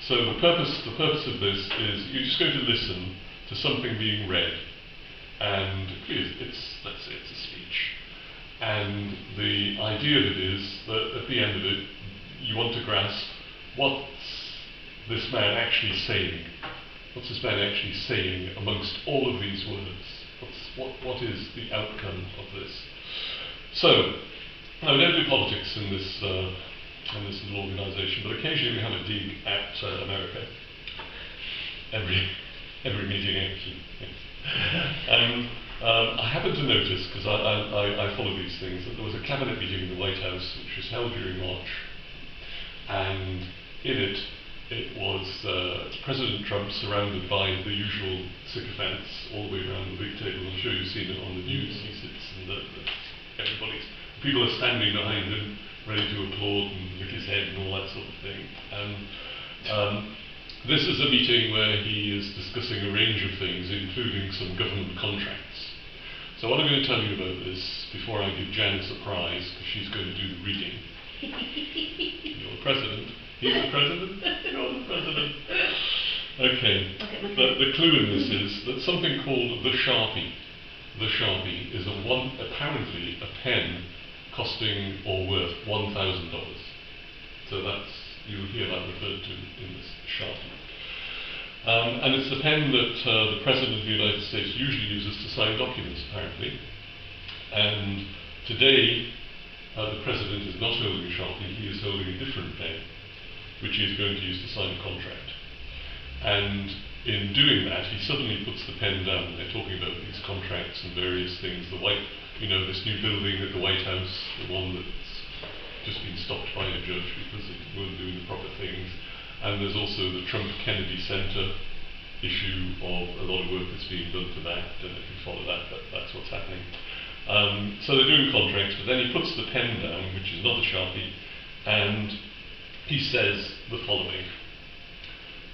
So the purpose of this is you're just going to listen to something being read, and let's say it's a speech. And the idea of it is that at the end of it, you want to grasp what's this man actually saying. What's this man actually saying amongst all of these words? What is the outcome of this? So, now we don't do politics in this little organisation, but occasionally we have a dig at America. Every meeting actually. And I happened to notice, because I follow these things, that there was a cabinet meeting in the White House which was held during March, and in it was President Trump surrounded by the usual sycophants all the way around the big table. I'm sure you've seen it on the news. He sits and people are standing behind him, ready to applaud and lick his head and all that sort of thing. And this is a meeting where he is discussing a range of things, including some government contracts. So what I'm going to tell you about this, before I give Jan a surprise, because she's going to do the reading. You're the president. He's the president. You're the president. Okay. The clue in this is that something called the Sharpie. The Sharpie is apparently a pen costing or worth $1,000. So you'll hear that referred to in this Sharpie. And it's the pen that the President of the United States usually uses to sign documents, apparently. And today, the President is not holding a Sharpie, he is holding a different pen, which he is going to use to sign a contract. And in doing that, he suddenly puts the pen down. They're talking about these contracts and various things. This new building at the White House, the one that's just been stopped by a judge because it weren't doing the proper things. And there's also the Trump-Kennedy Center issue of a lot of work that's being done to that. I don't know if you follow that, but that's what's happening. So they're doing contracts, but then he puts the pen down, which is not a Sharpie, and he says the following.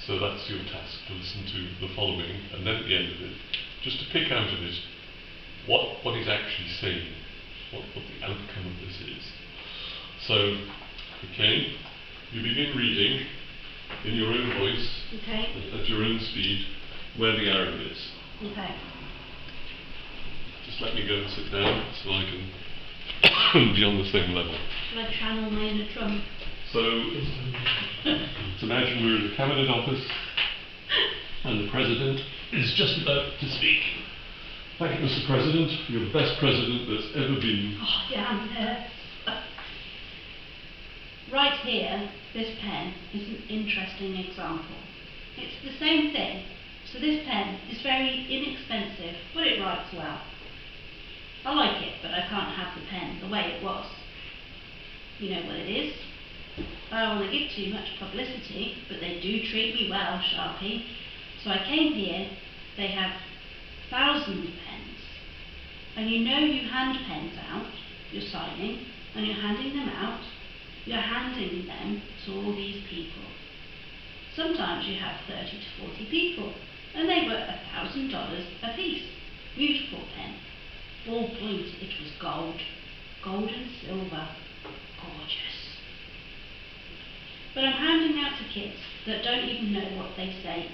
So that's your task, to listen to the following, and then at the end of it, just to pick out of it what he's actually saying, what the outcome of this is. So, okay, you begin reading in your own voice, at your own speed, where the arrow is. Okay. Just let me go and sit down so I can be on the same level. Shall I channel my inner Trump? So, let's imagine we're in the Cabinet Office and the President is just about to speak. Thank you, Mr. President. You're the best President there's ever been. Oh, yeah, right here, this pen is an interesting example. It's the same thing. So this pen is very inexpensive, but it writes well. I like it, but I can't have the pen the way it was. You know what it is? I don't want to give too much publicity, but they do treat me well, Sharpie. So I came here, they have 1,000 pens. And you hand pens out, you're signing, and you're handing them out, you're handing them to all these people. Sometimes you have 30 to 40 people, and they were $1,000 a piece. Beautiful pen. Ball point, it was gold. Gold and silver. Gorgeous. But I'm handing out to kids that don't even know what they say.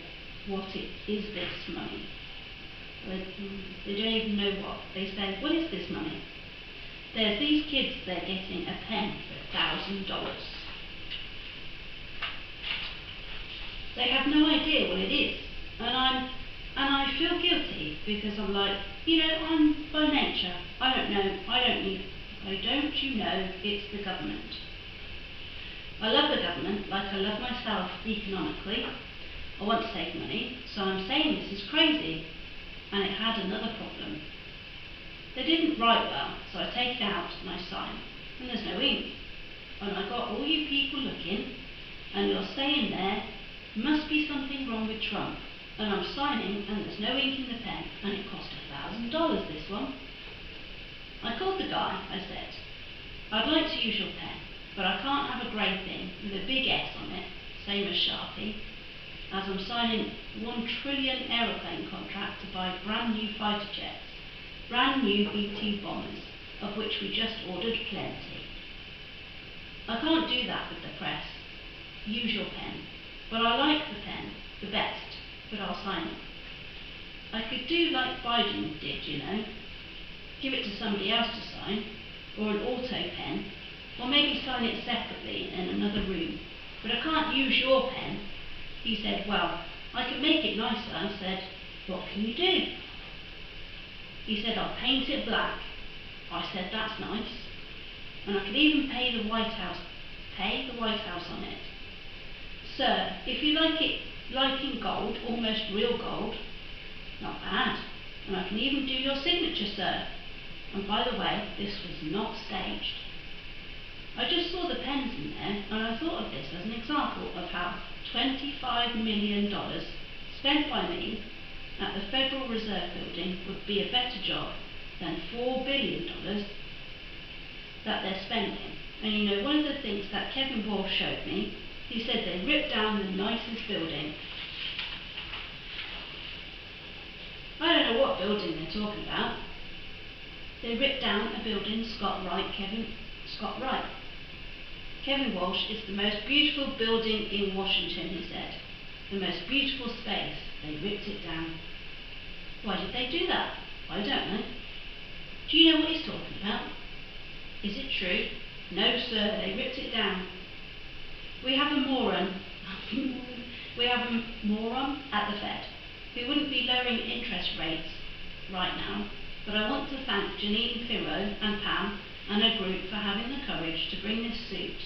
What is this money? They don't even know what. They say, what is this money? There's these kids, they're getting a pen for $1,000. They have no idea what it is. And I feel guilty because I'm like, I'm by nature, I don't you know it's the government. I love the government like I love myself economically. I want to save money, so I'm saying this is crazy. And it had another problem. They didn't write well, so I take it out and I sign. And there's no ink. And I got all you people looking, and you're saying there must be something wrong with Trump. And I'm signing, and there's no ink in the pen, and it cost $1,000, this one. I called the guy, I said, I'd like to use your pen, but I can't have a grey thing with a big S on it, same as Sharpie, as I'm signing 1 trillion aeroplane contract to buy brand new fighter jets, brand new B-2 bombers, of which we just ordered plenty. I can't do that with the press. Use your pen. but I like the pen the best, but I'll sign it. I could do like Biden did, you know, give it to somebody else to sign, or an auto pen, or maybe sign it separately in another room, but I can't use your pen. He said, well, I can make it nicer. I said, what can you do? He said, I'll paint it black. I said, that's nice. And I could even pay the White House on it. Sir, if you like it like in gold, almost real gold, not bad. And I can even do your signature, sir. And by the way, this was not staged. I just saw the pens in there, and I thought of this as an example of how $25 million spent by me at the Federal Reserve Building would be a better job than $4 billion that they're spending. And you know, one of the things that Kevin Walsh showed me, he said they ripped down the nicest building. I don't know what building they're talking about. They ripped down a building, Scott Wright. Kevin Walsh is the most beautiful building in Washington, he said. The most beautiful space. They ripped it down. Why did they do that? I don't know. Do you know what he's talking about? Is it true? No, sir, they ripped it down. We have a moron. We have a moron at the Fed who wouldn't be lowering interest rates right now, but I want to thank Janine Pirro and Pam and her group for having the courage to bring this suit.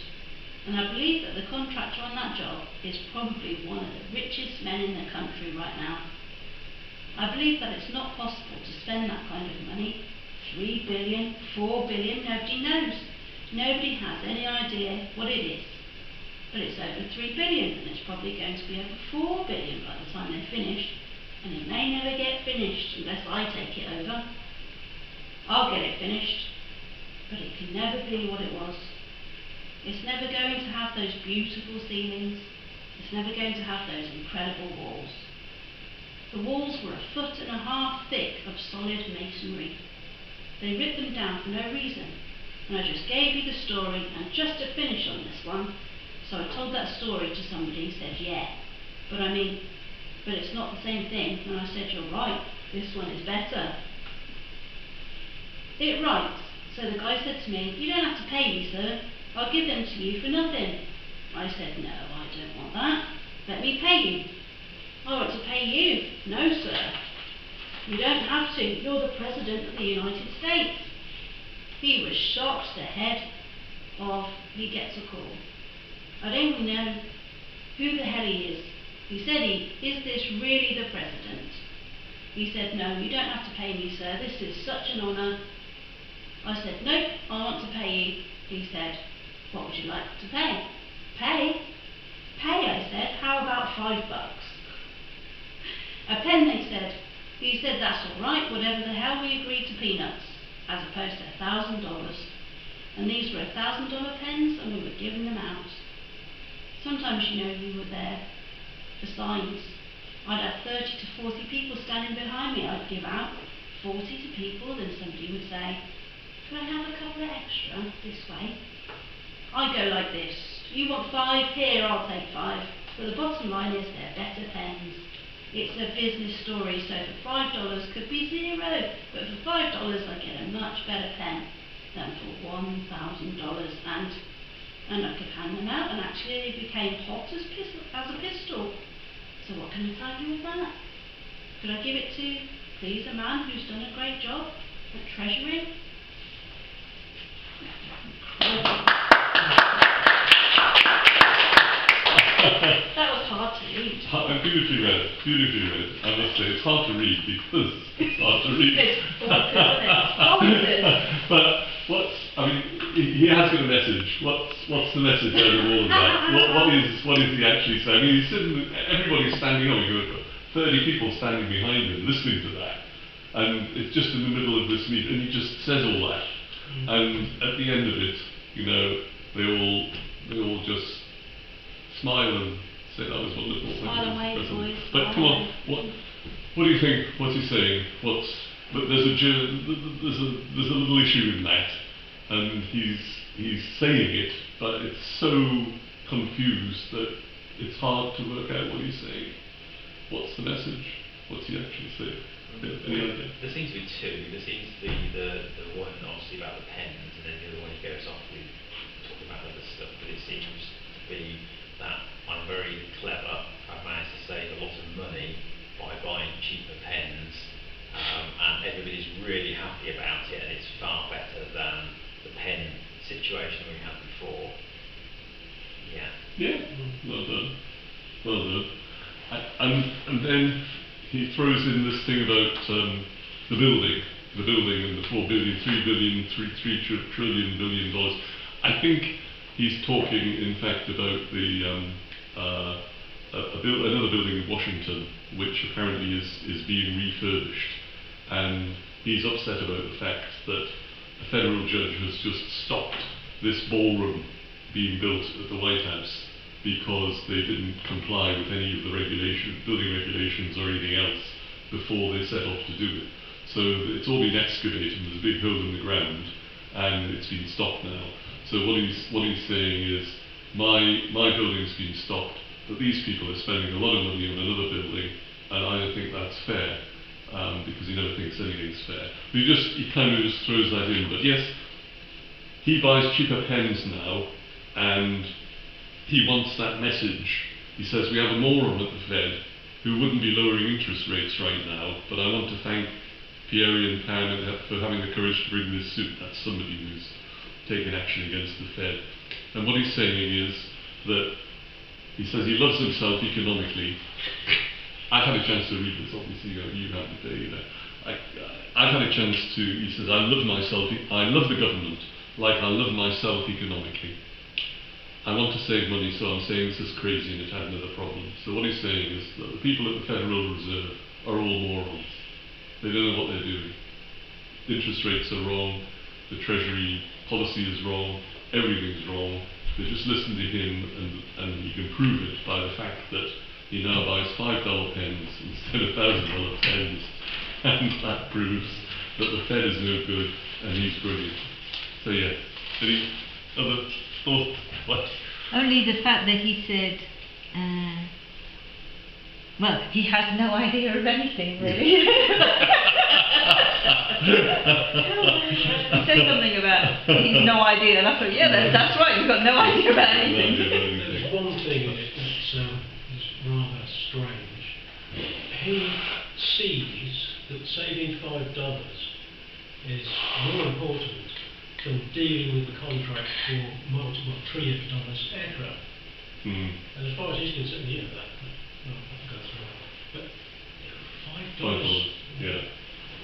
And I believe that the contractor on that job is probably one of the richest men in the country right now. I believe that it's not possible to spend that kind of money. 3 billion, 4 billion, nobody knows. Nobody has any idea what it is. But it's over 3 billion, and it's probably going to be over 4 billion by the time they're finished. And it may never get finished unless I take it over. I'll get it finished, but it can never be what it was. It's never going to have those beautiful ceilings. It's never going to have those incredible walls. The walls were 1.5 feet thick of solid masonry. They ripped them down for no reason, and I just gave you the story, and just to finish on this one, so I told that story to somebody and said, yeah, but it's not the same thing, and I said, you're right, this one is better. It writes, so the guy said to me, you don't have to pay me, sir, I'll give them to you for nothing. I said, no, I don't want that, let me pay you. I want to pay you. No, sir. You don't have to. You're the President of the United States. He was shocked to the head of, he gets a call. I don't even know who the hell he is. He said, is this really the President? He said, no, you don't have to pay me, sir. This is such an honour. I said, nope, I want to pay you. He said, what would you like to pay? Pay? Pay, I said. How about $5? A pen, they said. He said, that's all right, whatever the hell, we agreed to peanuts, as opposed to $1,000. And these were $1,000 pens, and we were giving them out. Sometimes, you know, you were there for signs. I'd have 30 to 40 people standing behind me. I'd give out 40 to people, then somebody would say, can I have a couple of extra this way? I go like this. You want 5? Here, I'll take 5. But the bottom line is they're better pens. It's a business story, so for $5 could be 0, but for $5 I get a much better pen than for $1,000, and I could hand them out, and actually they became hot as a pistol. So what can I tell you with that? Could I give it to, please, a man who's done a great job at treasury? That was hard to read. Beautifully read, beautifully read. I must say, it's hard to read because it's hard to read. It's bonkers. But he has got a message. What's the message out of all of that? What is he actually saying? I mean, he's sitting, everybody's standing up. You've got 30 people standing behind him listening to that. And it's just in the middle of this meeting, and he just says all that. And at the end of it, you know, they all just smile and say that was wonderful. Smile and wave, boys. But come on, what do you think? What's he saying? But there's a little issue in that, and he's saying it, but it's so confused that it's hard to work out what he's saying. What's the message? What's he actually saying? Any idea? There seems to be two. There seems to be the one obviously about the pens, and then the other one he goes off with talking about other stuff. But it seems to be that I'm very clever. I've managed to save a lot of money by buying cheaper pens, and everybody's really happy about it, and it's far better than the pen situation we had before. Yeah. Yeah. Well done. Well done. And then he throws in this thing about the building and the 4 billion, 3 billion, 3 trillion billion dollars. I think he's talking, in fact, about the another building in Washington, which apparently is being refurbished, and he's upset about the fact that a federal judge has just stopped this ballroom being built at the White House because they didn't comply with any of the building regulations or anything else before they set off to do it. So it's all been excavated, there's a big hole in the ground, and it's been stopped now. So what he's saying is, my building's been stopped, but these people are spending a lot of money on another building, and I don't think that's fair, because he never thinks anything's fair. But he kind of just throws that in. But yes, he buys cheaper pens now, and he wants that message. He says, we have a moron at the Fed who wouldn't be lowering interest rates right now, but I want to thank Pierre and Pam for having the courage to bring this suit. That's somebody who's taken action against the Fed. And what he's saying is that he says he loves himself economically. I've had a chance to read this, obviously, you have today. I've had a chance to, he says, I love the government like I love myself economically. I want to save money, so I'm saying this is crazy and it had another problem. So what he's saying is that the people at the Federal Reserve are all morons. They don't know what they're doing. Interest rates are wrong, the Treasury policy is wrong, everything's wrong. They just listen to him, and you can prove it by the fact that he now buys $5 pens instead of $1,000 pens, and that proves that the Fed is no good and he's brilliant. So yeah, any other thoughts? What? Only the fact that he said, well, he has no idea of anything, really. He said something about he's no idea, and I thought, yeah, that's right, you've got no idea about anything. There's one thing in it that's rather strange. He sees that saving $5 is more important than dealing with the contract for multiple $1 trillion aircraft. And as far as he's concerned, that goes wrong. But $5. Yeah.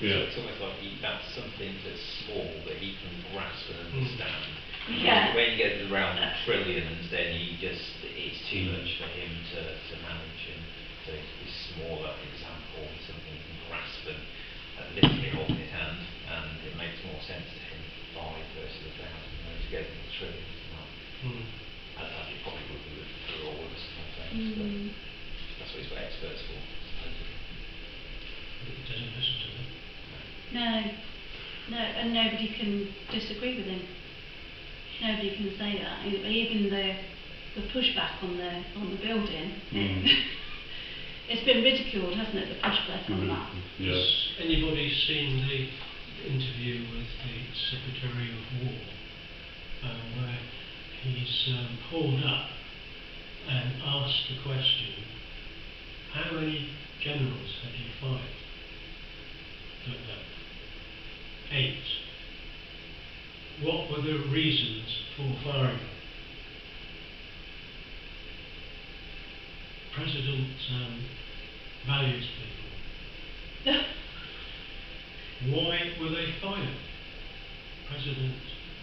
It's almost like that's something that's small that he can grasp and understand. Yeah. When you get around trillions, then it's too much for him to manage. And so this smaller example is something he can grasp and literally hold in his hand, and it makes more sense to him 5 versus 1,000, to go to the trillions. As it probably would be for all of us sometimes. But that's what he's got experts for, supposedly. He doesn't listen to them. No, and nobody can disagree with him. Nobody can say that. Even the pushback on the building, it's been ridiculed, hasn't it? The pushback on that. Yeah. Has anybody seen the interview with the Secretary of War, where he's pulled up and asked the question, how many generals have you fired? Don't know. 8. What were the reasons for firing them? President values people. Why were they fired? President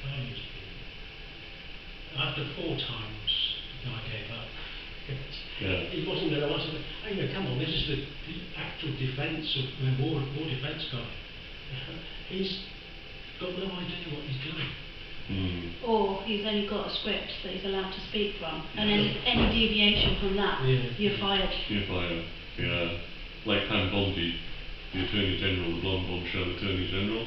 values people. After 4 times, the guy gave up. He wasn't going to answer. Come on, this is the actual defence of the war defence guy. He's got no idea what he's doing. Or he's only got a script that he's allowed to speak from, and any deviation from that, you're fired. You're fired. Yeah. Like Pam Bondi, the Attorney General, the blonde bombshell Attorney General,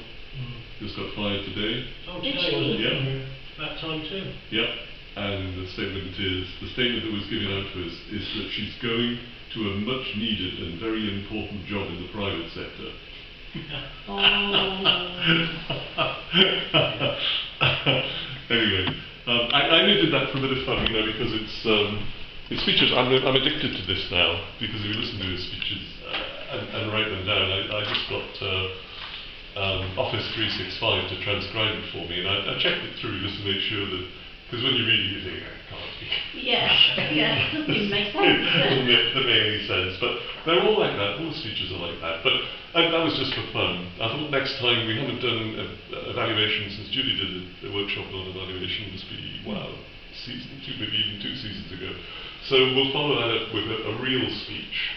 just got fired today. Oh, Did today she? was it? Yeah. That time too. Yep. and the statement that was given out to us is that she's going to a much needed and very important job in the private sector. Anyway, I only did that for a bit of fun, because it's speeches. I'm addicted to this now, because if you listen to his speeches and write them down, I just got Office 365 to transcribe it for me, and I checked it through just to make sure that, because when you read it you think, I can't be. Yeah, it doesn't even make sense. It doesn't make any sense, but they're all like that, all the speeches are like that. But that was just for fun. I thought next time, we haven't done evaluation since Judy did a workshop on evaluation, must be, wow, season 2, maybe even 2 seasons ago. So we'll follow that up with a real speech.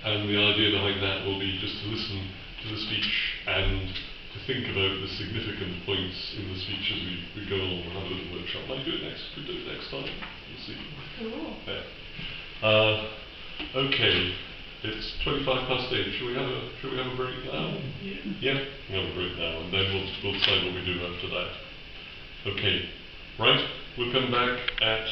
And the idea behind that will be just to listen to the speech and to think about the significant points in the speech as we go along. We'll have a little workshop. Might do it next time. We'll see. Cool. Yeah. Okay. It's 8:25. Shall we have a break now? Yeah. We'll have a break now, and then we'll decide what we do after that. Okay. Right. We'll come back at